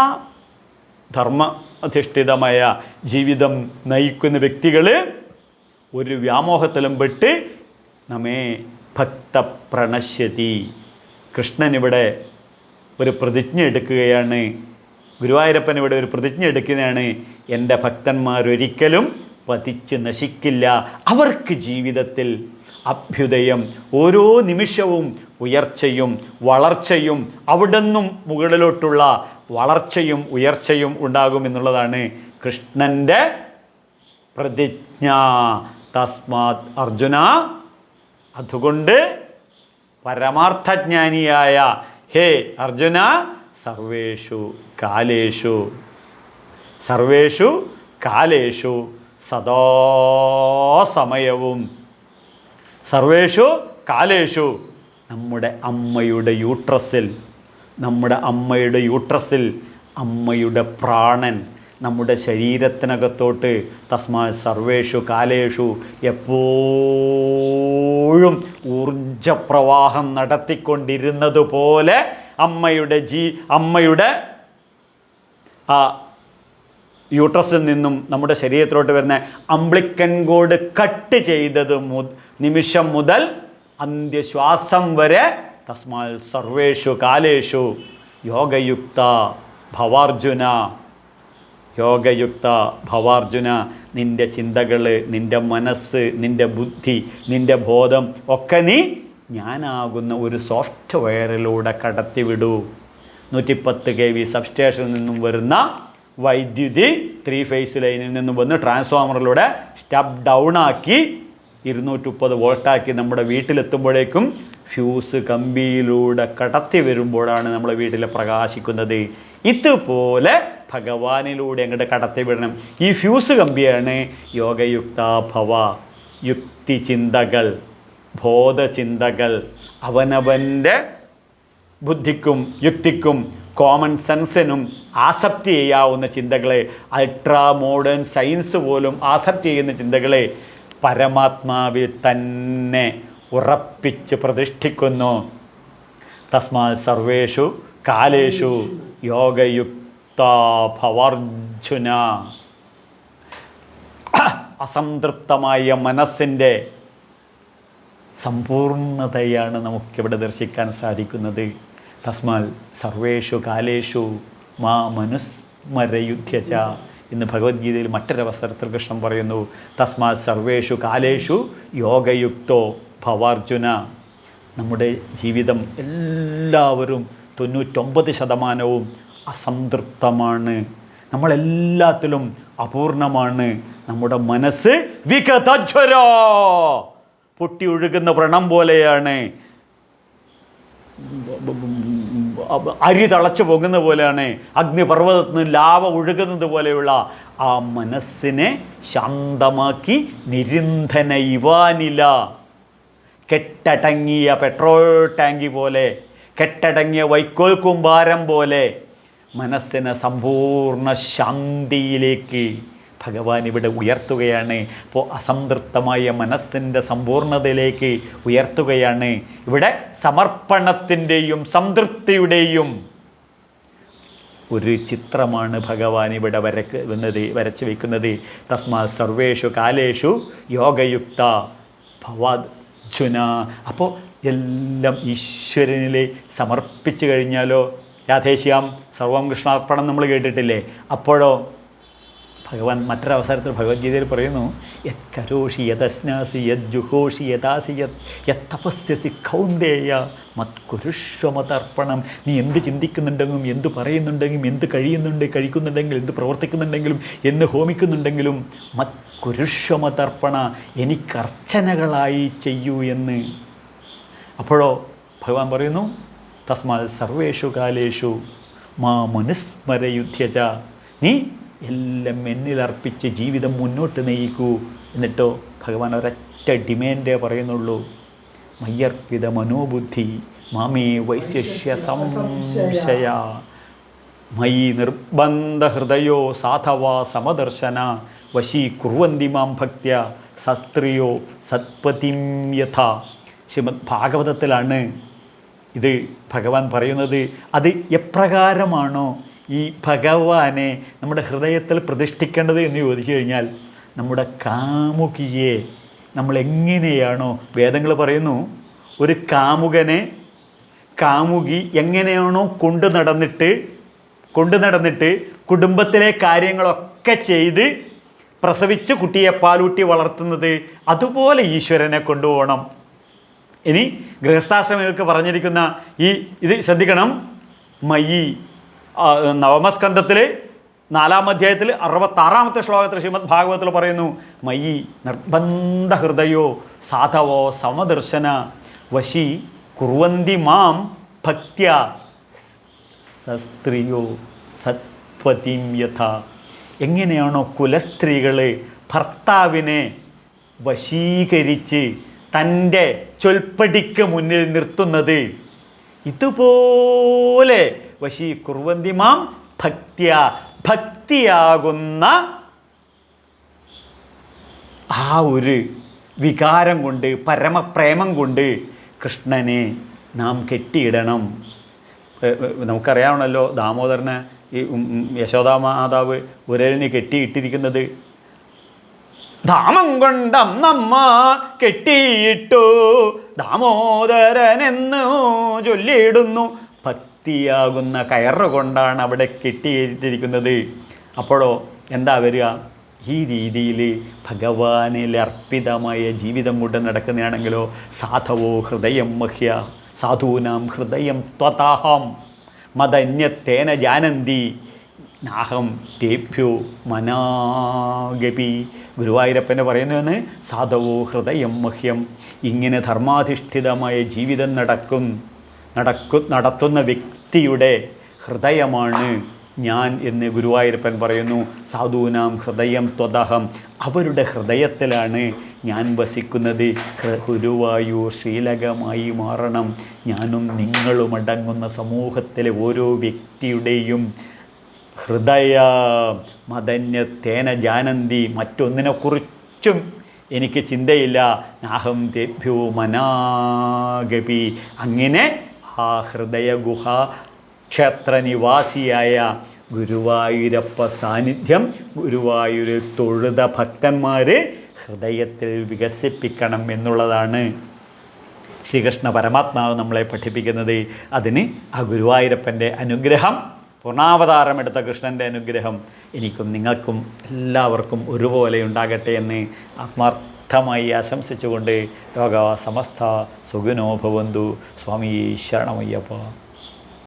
ധർമ്മ അധിഷ്ഠിതമായ ജീവിതം നയിക്കുന്ന വ്യക്തികൾ ഒരു വ്യാമോഹത്തിലും പെട്ട് നമ്മെ ഭക്തപ്രണശ്യതി. കൃഷ്ണനിവിടെ ഒരു പ്രതിജ്ഞ എടുക്കുകയാണ്, ഗുരുവായൂരപ്പൻ ഇവിടെ ഒരു പ്രതിജ്ഞ എടുക്കുന്നതാണ്. എൻ്റെ ഭക്തന്മാരൊരിക്കലും പതിച്ച് നശിക്കില്ല. അവർക്ക് ജീവിതത്തിൽ അഭ്യുദയം, ഓരോ നിമിഷവും ഉയർച്ചയും വളർച്ചയും അവിടെ നിന്നും മുകളിലോട്ടുള്ള വളർച്ചയും ഉയർച്ചയും ഉണ്ടാകുമെന്നുള്ളതാണ് കൃഷ്ണൻ്റെ പ്രതിജ്ഞ. തസ്മാത് അർജുന, അതുകൊണ്ട് പരമാർത്ഥജ്ഞാനിയായ ഹേ അർജുന, സർവേഷു കാലേഷു സദാസമയവും നമ്മുടെ അമ്മയുടെ യൂട്രസിൽ അമ്മയുടെ പ്രാണൻ നമ്മുടെ ശരീരത്തിനകത്തോട്ട് തസ്മാത് സർവേഷു കാലേഷു എപ്പോഴും ഊർജപ്രവാഹം നടത്തിക്കൊണ്ടിരുന്നത് പോലെ അമ്മയുടെ ആ യൂട്രസിൽ നിന്നും നമ്മുടെ ശരീരത്തിലോട്ട് വരുന്ന അംബ്ലിക്കൻ കോഡ് കട്ട് ചെയ്തത് നിമിഷം മുതൽ അന്ത്യശ്വാസം വരെ തസ്മാൽ സർവേഷു കാലേഷു യോഗയുക്ത ഭവാർജുന, നിൻ്റെ ചിന്തകൾ, നിൻ്റെ മനസ്സ്, നിൻ്റെ ബുദ്ധി, നിൻ്റെ ബോധം ഒക്കെ നീ ഞാനാകുന്ന ഒരു സോഫ്റ്റ്വെയറിലൂടെ കടത്തിവിടൂ. 110 kV സബ്സ്റ്റേഷനിൽ നിന്നും വരുന്ന വൈദ്യുതി 3 ഫേസ് ലൈനിൽ നിന്നും വന്ന് ട്രാൻസ്ഫോമറിലൂടെ സ്റ്റെപ്പ് ഡൗൺ ആക്കി 230 വോൾട്ടാക്കി നമ്മുടെ വീട്ടിലെത്തുമ്പോഴേക്കും ഫ്യൂസ് കമ്പിയിലൂടെ കടത്തി വരുമ്പോഴാണ് നമ്മുടെ വീട്ടിൽ പ്രകാശിക്കുന്നത്. ഇതുപോലെ ഭഗവാനിലൂടെ അങ്ങോട്ട് കടത്തി വിടണം. ഈ ഫ്യൂസ് കമ്പിയാണ് യോഗയുക്ത ഭവ. യുക്തിചിന്തകൾ, ബോധചിന്തകൾ, അവനവൻ്റെ ബുദ്ധിക്കും യുക്തിക്കും കോമൺ സെൻസിനും ആസപ്റ്റ് ചെയ്യാവുന്ന ചിന്തകളെ, അൾട്രാ മോഡേൺ സയൻസ് പോലും ആസപ്റ്റ് ചെയ്യുന്ന ചിന്തകളെ പരമാത്മാവിൽ തന്നെ ഉറപ്പിച്ച് പ്രതിഷ്ഠിക്കുന്നു. തസ്മാത് സർവേഷു കാലേഷു യോഗയുക്ത ഭവാർജുന. അസംതൃപ്തമായ മനസ്സിൻ്റെ സമ്പൂർണതയാണ് നമുക്കിവിടെ ദർശിക്കാൻ സാധിക്കുന്നത്. തസ്മാൽ സർവേഷു കാലേഷു മാ മനുസ്മരയുധ്യച എന്ന് ഭഗവത്ഗീതയിൽ മറ്റൊരവസരത്തിൽ കൃഷ്ണൻ പറയുന്നു. തസ്മാത് സർവേഷു കാലേഷു യോഗയുക്തോ ഭവാർജുന. നമ്മുടെ ജീവിതം എല്ലാവരും 99% അസംതൃപ്തമാണ്. നമ്മളെല്ലാത്തിലും അപൂർണമാണ്. നമ്മുടെ മനസ്സ് വികതജ്വര, പൊട്ടി ഒഴുകുന്ന വ്രണം പോലെയാണ്, അരി തളച്ചു പോകുന്ന പോലെയാണ്, അഗ്നിപർവ്വതത്തിൽ നിന്ന് ലാവ ഒഴുകുന്നത് പോലെയുള്ള ആ മനസ്സിനെ ശാന്തമാക്കി നിരിന്ധന ഇവാനില, കെട്ടടങ്ങിയ പെട്രോൾ ടാങ്കി പോലെ, കെട്ടടങ്ങിയ വൈക്കോൽ കൂമ്പാരം പോലെ മനസ്സിനെ സമ്പൂർണ്ണ ശാന്തിയിലേക്ക് ഭഗവാൻ ഇവിടെ ഉയർത്തുകയാണ്. അപ്പോൾ അസംതൃപ്തമായ മനസ്സിൻ്റെ സമ്പൂർണ്ണതയിലേക്ക് ഉയർത്തുകയാണ്. ഇവിടെ സമർപ്പണത്തിൻ്റെയും സംതൃപ്തിയുടെയും ഒരു ചിത്രമാണ് ഭഗവാൻ ഇവിടെ വരച്ചു വയ്ക്കുന്നത്. തസ്മാത് സർവേഷു കാലേഷു യോഗയുക്ത ഭവാർജുന. അപ്പോൾ എല്ലാം ഈശ്വരനിലെ സമർപ്പിച്ചു കഴിഞ്ഞാലോ, രാധേശ്യാം സർവം കൃഷ്ണാർപ്പണം നമ്മൾ കേട്ടിട്ടില്ലേ? അപ്പോഴോ ഭഗവാൻ മറ്റൊരവസരത്തിൽ ഭഗവത്ഗീതയിൽ പറയുന്നു, യത് കരോഷി യദസ്നാസി യത് ജുഹോഷി യദാസി യത് തപസ്യസി കൗന്ദേയ മത്കുരുഷ്വമതർപ്പണം. നീ എന്ത് ചിന്തിക്കുന്നുണ്ടെങ്കിലും, എന്ത് പറയുന്നുണ്ടെങ്കിലും, എന്ത് കഴിക്കുന്നുണ്ടെങ്കിലും, എന്ത് പ്രവർത്തിക്കുന്നുണ്ടെങ്കിലും, എന്ന് ഹോമിക്കുന്നുണ്ടെങ്കിലും മത്കുരുഷ്വമതർപ്പണ, എനിക്കർച്ചനകളായി ചെയ്യൂ എന്ന്. അപ്പോഴോ ഭഗവാൻ പറയുന്നു, തസ്മാത് സർവേഷു കാലേഷു മാ മനുസ്മരയുധ്യച. നീ എല്ലാം എന്നിലർപ്പിച്ച് ജീവിതം മുന്നോട്ട് നയിക്കൂ. എന്നിട്ടോ ഭഗവാൻ ഒരൊറ്റ ഡിമാൻഡേ പറയുന്നുള്ളൂ, മയ്യർപ്പിത മനോബുദ്ധി മാമേ വൈശ്യസ്യ സംശയ മയി നിർബന്ധ ഹൃദയോ സാധവാ സമദർശന വശീകുർവന്തി മാം ഭക്ത്യ സസ്ത്രിയോ സത്പതിം യഥ. ശ്രീമദ് ഭാഗവതത്തിലാണ് ഇത് ഭഗവാൻ പറയുന്നത് അത് എപ്രകാരമാണോ ഈ ഭഗവാനെ നമ്മുടെ ഹൃദയത്തിൽ പ്രതിഷ്ഠിക്കേണ്ടത് എന്ന് ചോദിച്ചു കഴിഞ്ഞാൽ നമ്മുടെ കാമുകിയെ നമ്മൾ എങ്ങനെയാണോ, വേദങ്ങൾ പറയുന്നു ഒരു കാമുകി എങ്ങനെയാണോ കൊണ്ടു നടന്നിട്ട് കുടുംബത്തിലെ കാര്യങ്ങളൊക്കെ ചെയ്ത് പ്രസവിച്ച് കുട്ടിയെ പാലൂട്ടി വളർത്തുന്നത്, അതുപോലെ ഈശ്വരനെ കൊണ്ടുപോകണം. ഇനി ഗൃഹസ്ഥാശ്രമികൾക്ക് പറഞ്ഞിരിക്കുന്ന ഇത് ശ്രദ്ധിക്കണം. മയി നവമസ്കന്ധത്തിൽ 4-ാം അധ്യായത്തിൽ 66-ാമത്തെ ശ്ലോകത്തിൽ ശ്രീമദ് ഭാഗവതത്തിൽ പറയുന്നു, മയി നിർബന്ധ ഹൃദയോ സാധവോ സമദർശന വശി കുർവന്തി മാം ഭക്ത്യ സസ്ത്രീയോ സത്പതിം യഥ. എങ്ങനെയാണോ കുലസ്ത്രീകൾ ഭർത്താവിനെ വശീകരിച്ച് തൻ്റെ ചൊൽപ്പടിക്ക് മുന്നിൽ നിർത്തുന്നത്, ഇതുപോലെ വശീ കുർവന്തി മാം ഭക്ത്യ, ഭക്തിയാകുന്ന ആ ഒരു വികാരം കൊണ്ട്, പരമപ്രേമം കൊണ്ട് കൃഷ്ണനെ നാം കെട്ടിയിടണം. നമുക്കറിയാമല്ലോ ദാമോദരനെ ഈ യശോദാമാതാവ് ഉരലിന് കെട്ടിയിട്ടിരിക്കുന്നത്. ധാമം കൊണ്ടമ്മ കെട്ടിയിട്ടു ദാമോദരനെന്നു ചൊല്ലിയിടുന്നു. ഭക്തിയാകുന്ന കയറുകൊണ്ടാണ് അവിടെ കെട്ടിയിട്ടിരിക്കുന്നത്. അപ്പോഴോ എന്താ വരിക? ഈ രീതിയിൽ ഭഗവാനിൽ അർപ്പിതമായ ജീവിതം കൊണ്ട് നടക്കുന്നതാണെങ്കിലോ സാധവോ ഹൃദയം മഹ്യ സാധൂനാം ഹൃദയം ത്വതാഹം മദന്യത്തേന ജാനന്തി നാഹം തേഭ്യോ മനാഗപി. ഗുരുവായൂരപ്പനെ പറയുന്നതെന്ന് സാധവോ ഹൃദയം മഹ്യം. ഇങ്ങനെ ധർമാധിഷ്ഠിതമായ ജീവിതം നടത്തുന്ന വ്യക്തിയുടെ ഹൃദയമാണ് ഞാൻ എന്ന് ഗുരുവായൂരപ്പൻ പറയുന്നു. സാധൂനാം ഹൃദയം ത്വതഹം, അവരുടെ ഹൃദയത്തിലാണ് ഞാൻ വസിക്കുന്നത്. ഗുരുവായൂർ ശ്രീലകമായി മാറണം. ഞാനും നിങ്ങളും അടങ്ങുന്ന സമൂഹത്തിലെ ഓരോ വ്യക്തിയുടെയും ഹൃദയ മദന്യത്തേന ജാനന്തി, മറ്റൊന്നിനെക്കുറിച്ചും എനിക്ക് ചിന്തയില്ല. നാഹം തേഭ്യോ മനാഗപി. അങ്ങനെ ആ ഹൃദയഗുഹ ക്ഷേത്രനിവാസിയായ ഗുരുവായൂരപ്പ സാന്നിധ്യം ഗുരുവായൂരിൽ തൊഴുത ഭക്തന്മാർ ഹൃദയത്തിൽ വികസിപ്പിക്കണം എന്നുള്ളതാണ് ശ്രീകൃഷ്ണ പരമാത്മാവ് നമ്മളെ പഠിപ്പിക്കുന്നത്. അതിന് ആ ഗുരുവായൂരപ്പൻ്റെ അനുഗ്രഹം, പൂർണ്ണാവതാരമെടുത്ത കൃഷ്ണൻ്റെ അനുഗ്രഹം എനിക്കും നിങ്ങൾക്കും എല്ലാവർക്കും ഒരുപോലെ ഉണ്ടാകട്ടെ എന്ന് ആത്മാർത്ഥമായി ആശംസിച്ചുകൊണ്ട് ലോക സമസ്ത സുഖിനോ ഭവന്തു. സ്വാമി ശരണമയ്യപ്പ.